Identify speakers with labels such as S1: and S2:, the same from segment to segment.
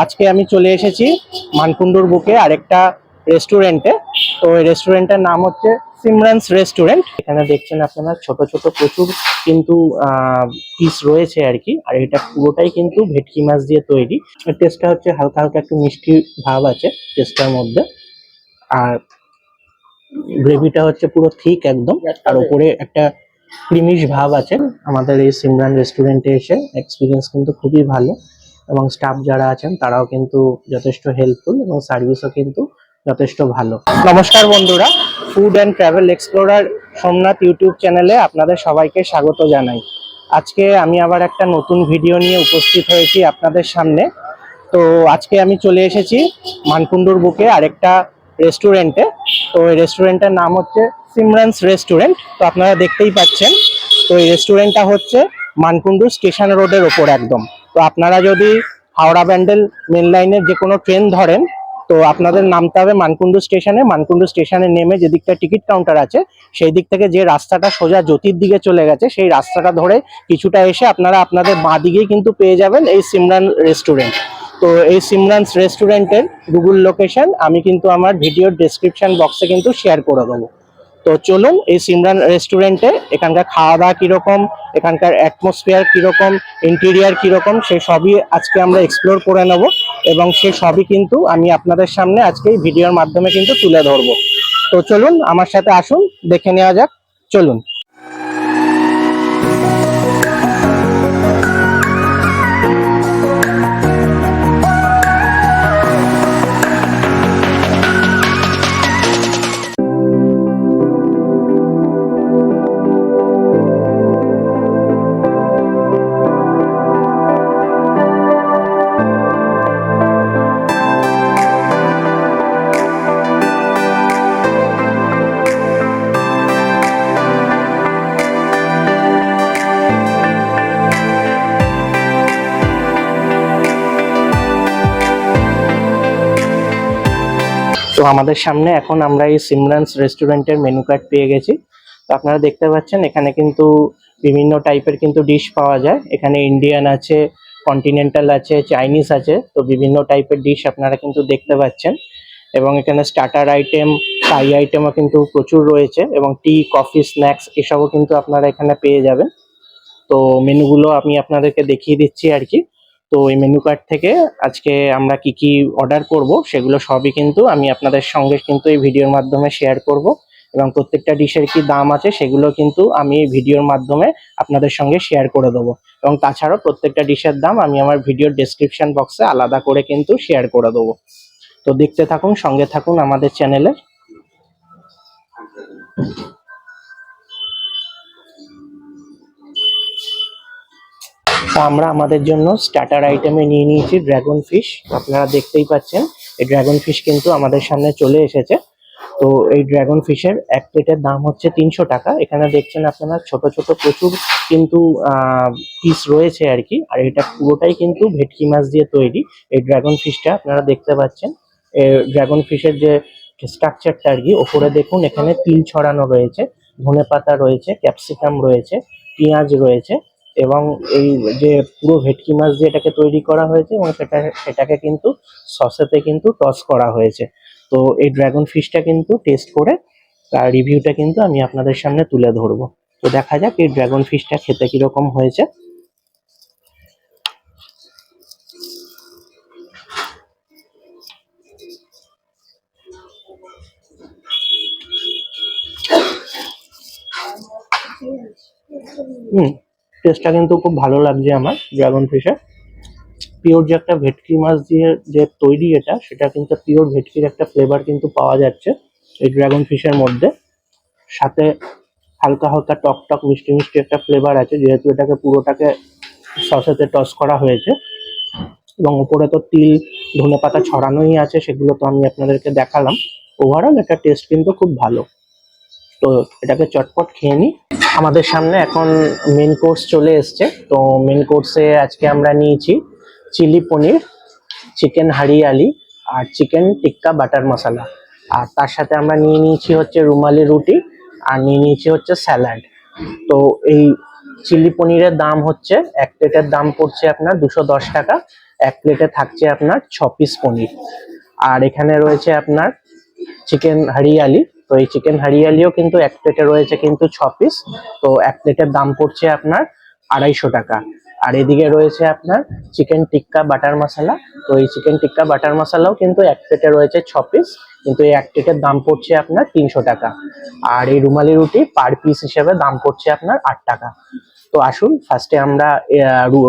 S1: আজকে আমি চলে এসেছি মানকুণ্ডুর বুকে আরেকটা রেস্টুরেন্টে। তো এই রেস্টুরেন্টের নাম হচ্ছে সিমরানস রেস্টুরেন্ট। এখানে দেখছেন আপনারা ছোট ছোট প্রচুর কিন্তু পিস রয়েছে আর কি। আর এটা পুরোটাই কিন্তু ভেটকি মাছ দিয়ে তৈরি। টেস্টটা হচ্ছে হালকা হালকা একটু মিষ্টি ভাব আছে টেস্টটার মধ্যে। আর গ্রেভিটা হচ্ছে পুরো থিক একদম, আর উপরে একটা ক্রিমিশ ভাব আছে। আমাদের এই সিমরান রেস্টুরেন্টে এসে এক্সপিরিয়েন্স কিন্তু খুবই ভালো, এবং স্টাফ যারা আছেন তারাও কিন্তু যথেষ্ট হেল্পফুল, এবং সার্ভিসও কিন্তু যথেষ্ট ভালো। নমস্কার বন্ধুরা, food and travel explorer Somnath YouTube চ্যানেলে আপনাদের সবাইকে স্বাগত জানাই। আজকে আমি আবার একটা নতুন ভিডিও নিয়ে উপস্থিত হয়েছি আপনাদের সামনে। তো আজকে আমি চলে এসেছি মানকুণ্ডুর বুকে আরেকটা রেস্টুরেন্টে। তো এই রেস্টুরেন্টের নাম হচ্ছে সিমরানস রেস্টুরেন্ট। তো আপনারা দেখতেই পাচ্ছেন, তো এই রেস্টুরেন্টটা হচ্ছে মানকুণ্ডু স্টেশন রোডের ওপর একদম। তো আপনারা যদি হাওড়া ব্যান্ডেল মেন লাইনের যে কোনো ট্রেন ধরেন, তো আপনাদের নামতে হবে মানকুণ্ডু স্টেশনে। মানকুণ্ডু স্টেশনে নেমে যে দিকটা টিকিট কাউন্টার আছে, সেই দিক থেকে যে রাস্তাটা সোজা জ্যোতির দিকে চলে গেছে, সেই রাস্তাটা ধরে কিছুটা এসে আপনারা আপনাদের বাঁ দিকেই কিন্তু পেয়ে যাবেন এই সিমরান রেস্টুরেন্ট। তো এই সিমরানস রেস্টুরেন্টের গুগল লোকেশন আমি কিন্তু আমার ভিডিওর ডেসক্রিপশন বক্সে কিন্তু শেয়ার করে দেবো। তো চলুন এই সিমরান রেস্টুরেন্টে এখানকার খাওয়া দাওয়া কীরকম, এখানকার অ্যাটমসফিয়ার কীরকম, ইন্টেরিয়ার কীরকম, সে সবই আজকে আমরা এক্সপ্লোর করে নেব, এবং সে সবই কিন্তু আমি আপনাদের সামনে আজকে এই ভিডিওর মাধ্যমে কিন্তু তুলে ধরবো। তো চলুন আমার সাথে আসুন, দেখে নেওয়া যাক। চলুন। তো আমাদের সামনে এখন আমরা এই সিমরানস রেস্টুরেন্টের মেনু কার্ড পেয়ে গেছি। তো আপনারা দেখতে পাচ্ছেন এখানে কিন্তু বিভিন্ন টাইপের কিন্তু ডিশ পাওয়া যায়। এখানে ইন্ডিয়ান আছে, কন্টিনেন্টাল আছে, চাইনিজ আছে। তো বিভিন্ন টাইপের ডিশ আপনারা কিন্তু দেখতে পাচ্ছেন, এবং এখানে স্টার্টার আইটেম, থাই আইটেমও কিন্তু প্রচুর রয়েছে, এবং টি, কফি, স্ন্যাক্স এসবও কিন্তু আপনারা এখানে পেয়ে যাবেন। তো মেনুগুলো আমি আপনাদেরকে দেখিয়ে দিচ্ছি আর কি। তো এই মেনু কার্ড থেকে আজকে আমরা কি কি অর্ডার করব সেগুলো সবই কিন্তু আমি আপনাদের সঙ্গে কিন্তু এই ভিডিওর মাধ্যমে শেয়ার করব, এবং প্রত্যেকটা ডিশের কি দাম আছে সেগুলো কিন্তু আমি এই ভিডিওর মাধ্যমে আপনাদের সঙ্গে শেয়ার করে দেবো। এবং তাছাড়াও প্রত্যেকটা ডিশের দাম আমি আমার ভিডিওর ডেসক্রিপশন বক্সে আলাদা করে কিন্তু শেয়ার করে দেবো। তো দেখতে থাকুন, সঙ্গে থাকুন আমাদের চ্যানেলে। তো আমরা আমাদের জন্য স্টার্টার আইটেমে নিয়ে নিয়েছি ড্রাগন ফিশ। আপনারা দেখতেই পাচ্ছেন এই ড্রাগন ফিশ কিন্তু আমাদের সামনে চলে এসেছে। তো এই ড্রাগন ফিশের এক প্লেটের দাম হচ্ছে 300 টাকা। এখানে দেখছেন আপনারা ছোট ছোট প্রচুর কিন্তু পিস রয়েছে আর কি। আর এটা পুরোটাই কিন্তু ভেটকি মাছ দিয়ে তৈরি। এই ড্রাগন ফিশটা আপনারা দেখতে পাচ্ছেন, ড্রাগন ফিশের যে স্ট্রাকচারটা আর কি, ওপরে দেখুন এখানে তিল ছড়ানো রয়েছে, ধনেপাতা রয়েছে, ক্যাপসিকাম রয়েছে, পেঁয়াজ রয়েছে, এবং এই যে পুরো ভেটকি মাছ দিয়ে এটাকে তৈরি করা হয়েছে, এবং সেটাকে কিন্তু সসেতে কিন্তু টস করা হয়েছে। তো এই ড্রাগন ফিশটা কিন্তু টেস্ট করে তার রিভিউটা কিন্তু আমি আপনাদের সামনে তুলে ধরবো। তো দেখা যাক এই ড্রাগন ফিশটা খেতে কিরকম হয়েছে। টেস্টটা কিন্তু খুব ভালো লাগছে আমার ড্রাগন ফিশের। পিওর যে একটা ভেটকি মাছ দিয়ে যে তৈরি এটা, সেটা কিন্তু পিওর ভেটকির একটা ফ্লেভার কিন্তু পাওয়া যাচ্ছে এই ড্রাগন ফিশের মধ্যে। সাথে হালকা হালকা টক টক মিষ্টি মিষ্টি একটা ফ্লেভার আছে, যেহেতু এটাকে পুরোটাকে সসেতে টস করা হয়েছে, এবং উপরে তো তিল ধনেপাতা ছড়ানোই আছে, সেগুলো তো আমি আপনাদেরকে দেখালাম। ওভারঅল এটা টেস্ট কিন্তু খুব ভালো। তো এটাকে চটপট খেয়ে নিই। আমাদের সামনে এখন মেন কোর্স চলে এসছে। তো মেন কোর্সে আজকে আমরা নিয়েছি চিলি পনির, চিকেন হারিয়ালি, আর চিকেন টিক্কা বাটার মশলা। আর তার সাথে আমরা নিয়ে নিয়েছি হচ্ছে রুমালি রুটি, আর নিয়ে নিয়েছি হচ্ছে স্যালাড। তো এই চিলি পনিরের দাম হচ্ছে এক প্লেটের দাম পড়ছে আপনার 210 টাকা, এক প্লেটে থাকছে আপনার 6 পিস পনির। আর এখানে রয়েছে আপনার চিকেন হরিয়ালি। তো এই চিকেন হরিয়ালিও কিন্তু এক প্লেটে রয়েছে কিন্তু 6 পিস। তো এক প্লেটের দাম পড়ছে আপনার 250 টাকা। আর এদিকে রয়েছে আপনার চিকেন টিক্কা বাটার মশলা। তো এই চিকেন টিক্কা বাটার মশলাও কিন্তু এক প্লেটে রয়েছে 6 পিস, কিন্তু এই এক প্লেটের দাম পড়ছে আপনার 300 টাকা। আর এই রুমালি রুটি পার পিস হিসেবে দাম পড়ছে আপনার 8 টাকা। তো আসুন ফার্স্টে আমরা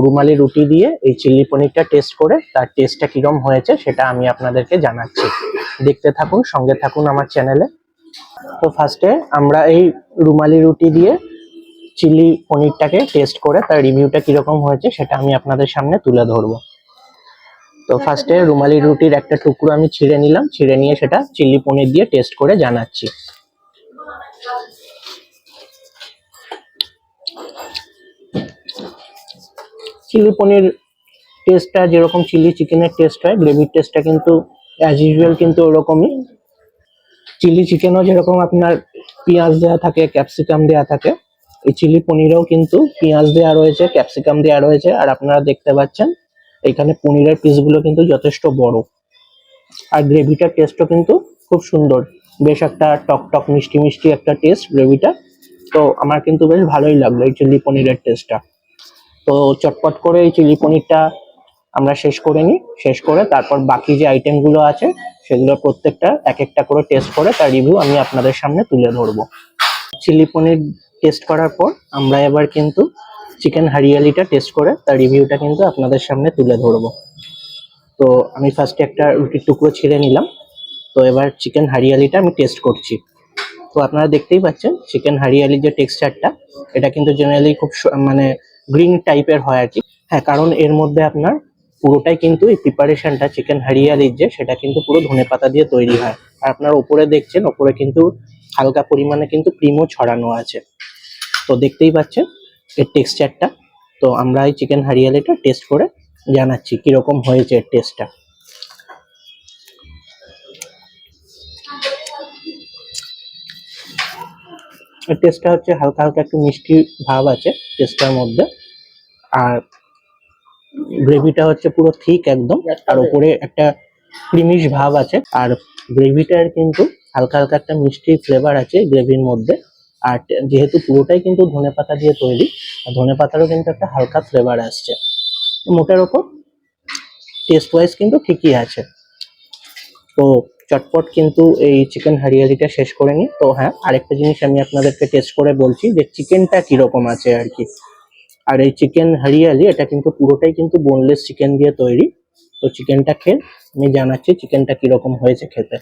S1: রুমালি রুটি দিয়ে এই চিলি পনিরটা টেস্ট করে তার টেস্টটা কিরম হয়েছে সেটা আমি আপনাদেরকে জানাচ্ছি। দেখতে থাকুন, সঙ্গে থাকুন আমার চ্যানেলে। তো ফার্স্টে আমরা এই রুমালি রুটি দিয়ে চিলি পনিরটাকে টেস্ট করে তার রিভিউটা কিরকম হয়েছে সেটা আমি আপনাদের সামনে তুলে ধরবো। তো ফার্স্টে রুমালি রুটির একটা টুকরো আমি ছিঁড়ে নিলাম, ছিঁড়ে নিয়ে সেটা চিলি পনির দিয়ে টেস্ট করে জানাচ্ছি। চিলি পনির টেস্টটা যেরকম চিলি চিকেনের টেস্ট হয়, গ্রেভির টেস্টটা কিন্তু অ্যাজ ইউজুয়াল কিন্তু ওরকমই। চিলি চিকেনও যেরকম আপনার পেঁয়াজ দেওয়া থাকে, ক্যাপসিকাম দেওয়া থাকে, এই চিলি পনিরেও কিন্তু পেঁয়াজ দেওয়া রয়েছে, ক্যাপসিকাম দেওয়া রয়েছে। আর আপনারা দেখতে পাচ্ছেন এখানে পনিরের পিসগুলো কিন্তু যথেষ্ট বড়। আর গ্রেভিটার টেস্টও কিন্তু খুব সুন্দর, বেশ একটা টক টক মিষ্টি মিষ্টি একটা টেস্ট গ্রেভিটা। তো আমার কিন্তু বেশ ভালোই লাগলো এই চিলি পনিরের টেস্টটা। তো চটপট করে এই চিলি পনিরটা আমরা শেষ করে নিই, শেষ করে তারপর বাকি যে আইটেমগুলো আছে সেগুলো প্রত্যেকটা এক একটা করে টেস্ট করে তার রিভিউ আমি আপনাদের সামনে তুলে ধরবো। চিলি পনির টেস্ট করার পর আমরা এবার কিন্তু চিকেন হরিয়ালিটা টেস্ট করে তার রিভিউটা কিন্তু আপনাদের সামনে তুলে ধরবো। তো আমি ফার্স্টে একটা রুটির টুকরো ছিঁড়ে নিলাম। তো এবার চিকেন হরিয়ালিটা আমি টেস্ট করছি। তো আপনারা দেখতেই পাচ্ছেন চিকেন হরিয়ালির যে টেক্সচারটা, এটা কিন্তু জেনারেলি খুব মানে গ্রিন টাইপের হয় আর কি। হ্যাঁ, কারণ এর মধ্যে আপনার পুরোটাই কিন্তু এই প্রিপারেশনটা চিকেন হরিয়ালির যে সেটা কিন্তু পুরো ধনেপাতা দিয়ে তৈরি হয়। আর আপনার উপরে দেখছেন, উপরে কিন্তু হালকা পরিমাণে কিন্তু ক্রিমও ছড়ানো আছে। তো দেখতেই পাচ্ছেন এর টেক্সচারটা। তো আমরা এই চিকেন হরিয়ালিটা টেস্ট করে জানাচ্ছি কিরকম হয়েছে এর টেস্টটা। এর টেস্টটা হচ্ছে হালকা হালকা একটু মিষ্টি ভাব আছে টেস্টটার মধ্যে। আর গ্রেভিটা হচ্ছে পুরো থিক একদম, আর উপরে একটা ক্রিমিশ ভাব আছে। আর গ্রেভিটার কিন্তু হালকা হালকা একটা মিষ্টি ফ্লেভার আছে গ্রেভির মধ্যে। আর যেহেতু পুরোটাই কিন্তু ধনেপাতা দিয়ে তৈরি, আর ধনেপাতারও কিন্তু একটা হালকা ফ্লেভার আসছে। মোটের ওপর টেস্ট ওয়াইজ কিন্তু ঠিকই আছে। তো চটপট কিন্তু এই চিকেন হরিয়ালিটা শেষ করে নিই। তো হ্যাঁ, আরেকটা জিনিস আমি আপনাদেরকে টেস্ট করে বলছি যে চিকেনটা কিরকম আছে আর কি। আর এই চিকেন হরিয়ালি এটা কিন্তু পুরোটাই কিন্তু বোনলেস চিকেন দিয়ে তৈরি। তো চিকেনটা খেয়ে আমি জানাচ্ছি চিকেনটা কিরকম হয়েছে খেতে।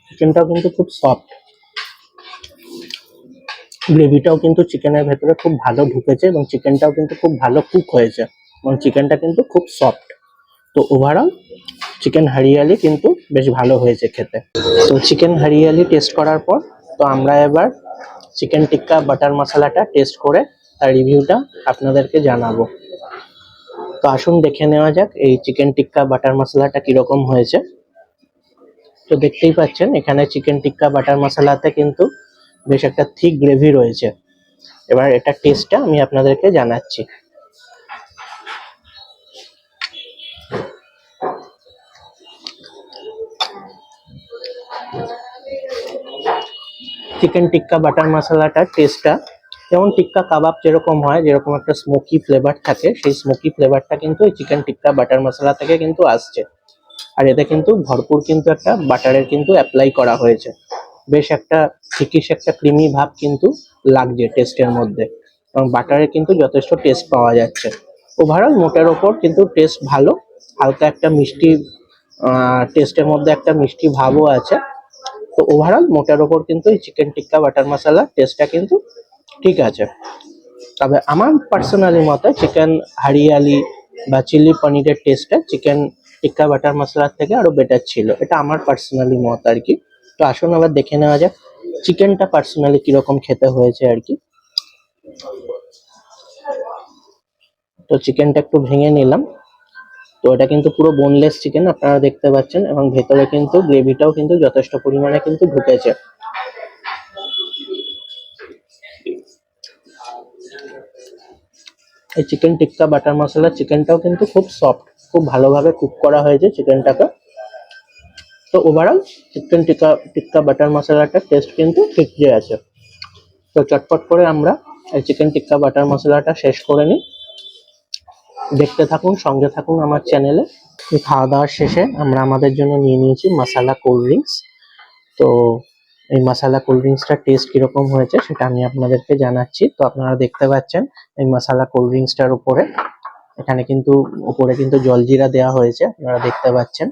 S1: চিকেনটাও কিন্তু খুব সফট, গ্রেভিটাও কিন্তু চিকেনের ভেতরে খুব ভালো ঢুকেছে এবং চিকেনটাও কিন্তু খুব ভালো কুক হয়েছে এবং চিকেনটা কিন্তু খুব সফট। তো ওভারঅল চিকেন হরিয়ালি কিন্তু বেশ ভালো হয়েছে খেতে। তো চিকেন হরিয়ালি টেস্ট করার পর তো আমরা এবার চিকেন টিক্কা বাটার মশলাটা টেস্ট করে তার রিভিউটা আপনাদেরকে জানাবো। তো আসুন দেখে নেওয়া যাক এই চিকেন টিক্কা বাটার মশলাটা কিরকম হয়েছে। তো দেখতেই পাচ্ছেন এখানে চিকেন টিক্কা বাটার মশলাতে কিন্তু বেশ একটা থিক গ্রেভি রয়েছে। এবার এটা টেস্টটা আমি আপনাদেরকে জানাচ্ছি। চিকেন টিক্কা বাটার মশলাটার টেস্টটা যেমন টিক্কা কাবাব যেরকম হয়, যেরকম একটা স্মোকি ফ্লেভার থাকে, সেই স্মোকি ফ্লেভারটা কিন্তু এই চিকেন টিক্কা বাটার মশলা থেকে কিন্তু আসছে। আর এতে কিন্তু ভরপুর কিন্তু একটা বাটারের কিন্তু অ্যাপ্লাই করা হয়েছে। বেশ একটা থিকিস একটা ক্রিমি ভাব কিন্তু লাগছে টেস্টের মধ্যে, এবং বাটারে কিন্তু যথেষ্ট টেস্ট পাওয়া যাচ্ছে। ওভারঅল মোটের ওপর কিন্তু টেস্ট ভালো, হালকা একটা মিষ্টি টেস্টের মধ্যে একটা মিষ্টি ভাবও আছে। তো ওভারঅল মোটের ওপর কিন্তু এই চিকেন টিক্কা বাটার মশলা টেস্টটা কিন্তু ঠিক আছে। তবে আমার পার্সোনালি মতে চিকেন হরিয়ালি বা চিলি পনিরের টেস্টটা চিকেন টিক্কা বাটার মশলার থেকে আরো বেটার ছিল, এটা আমার পার্সোনালি মত আর কি। তো আসুন আবার দেখে নেওয়া যাক চিকেনটা পার্সোনালি কিরকম খেতে হয়েছে আর কি। তো চিকেনটা একটু ভেঙে নিলাম। তো এটা কিন্তু পুরো বোনলেস চিকেন আপনারা দেখতে পাচ্ছেন, এবং ভেতরে কিন্তু গ্রেভিটাও কিন্তু যথেষ্ট পরিমাণে কিন্তু ঢুকেছে। এই চিকেন টিক্কা বাটার মশলা চিকেনটাও কিন্তু খুব সফট, খুব ভালোভাবে কুক করা হয়েছে চিকেনটাকে। তো ওভারঅল চিকেন টিক্কা টিক্কা বাটার মশলাটার টেস্ট কিন্তু ঠিকই আছে। তো চটপট করে আমরা এই চিকেন টিক্কা বাটার মশলাটা শেষ করে নিই। দেখতে থাকুন, সঙ্গে থাকুন আমার চ্যানেলে। এই খাওয়া দাওয়ার শেষে আমরা আমাদের জন্য নিয়ে নিয়েছি মশালা কোল্ড ড্রিঙ্কস। তো এই মশালা কোল্ড ড্রিঙ্কসটার টেস্ট কিরকম হয়েছে সেটা আমি আপনাদেরকে জানাচ্ছি। তো আপনারা দেখতে পাচ্ছেন এই মশালা কোল্ড ড্রিঙ্কসটার উপরে, এখানে কিন্তু উপরে কিন্তু জলজিরা দেওয়া হয়েছে, আপনারা দেখতে পাচ্ছেন।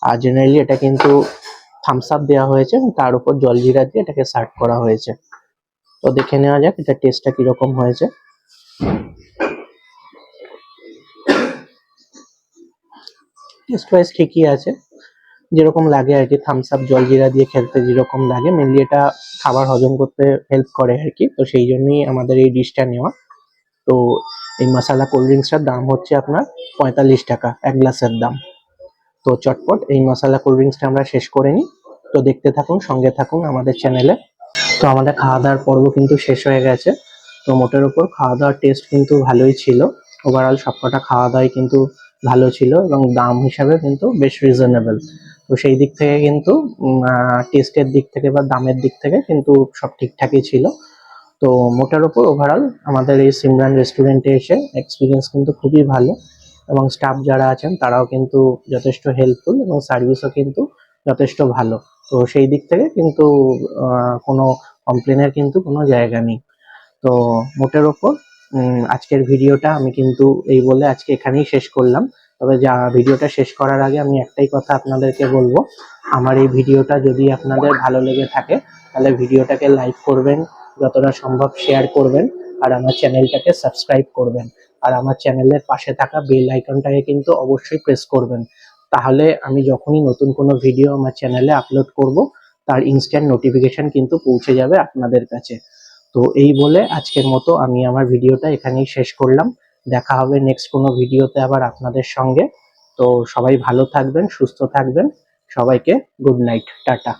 S1: আর জেনারেলি এটা কিন্তু থামস আপ দেওয়া হয়েছে এবং তার উপর জলজিরা দিয়ে এটাকে সার্ভ করা হয়েছে। তো দেখে নেওয়া যাক এটা টেস্টটা কিরকম হয়েছে। টেস্ট ওয়াইজ ঠিকই আছে, যেরকম লাগে আর কি, থামস আপ জলজিরা দিয়ে খেলতে যেরকম লাগে, মেনলি এটা খাবার হজম করতে হেল্প করে আর কি। তো সেই জন্যই আমাদের এই ডিশটা নেওয়া। তো এই মশালা কোল্ড ড্রিঙ্কসটার দাম হচ্ছে আপনার 45 টাকা, এক গ্লাসের দাম। তো চটপট এই মশালা কোল্ড ড্রিঙ্কসটা আমরা শেষ করে নিই। তো দেখতে থাকুন, সঙ্গে থাকুন আমাদের চ্যানেলে। তো আমাদের খাওয়া দাওয়ার পর্ব কিন্তু শেষ হয়ে গেছে। তো মোটের উপর খাওয়া দাওয়ার টেস্ট কিন্তু ভালোই ছিল। ওভারঅল সবকটা খাওয়া দাওয়াই কিন্তু ভালো ছিল এবং দাম হিসাবে কিন্তু বেশ রিজনেবল। তো সেই দিক থেকে কিন্তু টেস্টের দিক থেকে বা দামের দিক থেকে কিন্তু সব ঠিকঠাকই ছিল। তো মোটের উপর ওভারঅল আমাদের এই সিমরান রেস্টুরেন্টে এসে এক্সপিরিয়েন্স কিন্তু খুবই ভালো, এবং স্টাফ যারা আছেন তারাও কিন্তু যথেষ্ট হেল্পফুল এবং সার্ভিসও কিন্তু যথেষ্ট ভালো। তো সেই দিক থেকে কিন্তু কোনো কমপ্লেনের কিন্তু কোনো জায়গা নেই। তো মোটের ওপর আজকের ভিডিওটা আমি কিন্তু এই বলে আজকে এখানেই শেষ করলাম। তবে যা ভিডিওটা শেষ করার আগে আমি একটাই কথা আপনাদেরকে বলবো, আমার এই ভিডিওটা যদি আপনাদের ভালো লেগে থাকে তাহলে ভিডিওটাকে লাইক করবেন, যতটা সম্ভব শেয়ার করবেন, আর আমার চ্যানেলটাকে সাবস্ক্রাইব করবেন। আর আমার চ্যানেলের পাশে থাকা বেল আইকনটাকে কিন্তু অবশ্যই প্রেস করবেন। তাহলে আমি যখনই নতুন কোনো ভিডিও আমার চ্যানেলে আপলোড করব তার ইনস্ট্যান্ট নোটিফিকেশন কিন্তু পৌঁছে যাবে আপনাদের কাছে। তো এই বলে আজকের মতো আমি আমার ভিডিওটা এখানেই শেষ করলাম। দেখা হবে নেক্সট কোনো ভিডিওতে আবার আপনাদের সঙ্গে। তো সবাই ভালো থাকবেন, সুস্থ থাকবেন। সবাইকে গুড নাইট, টাটা।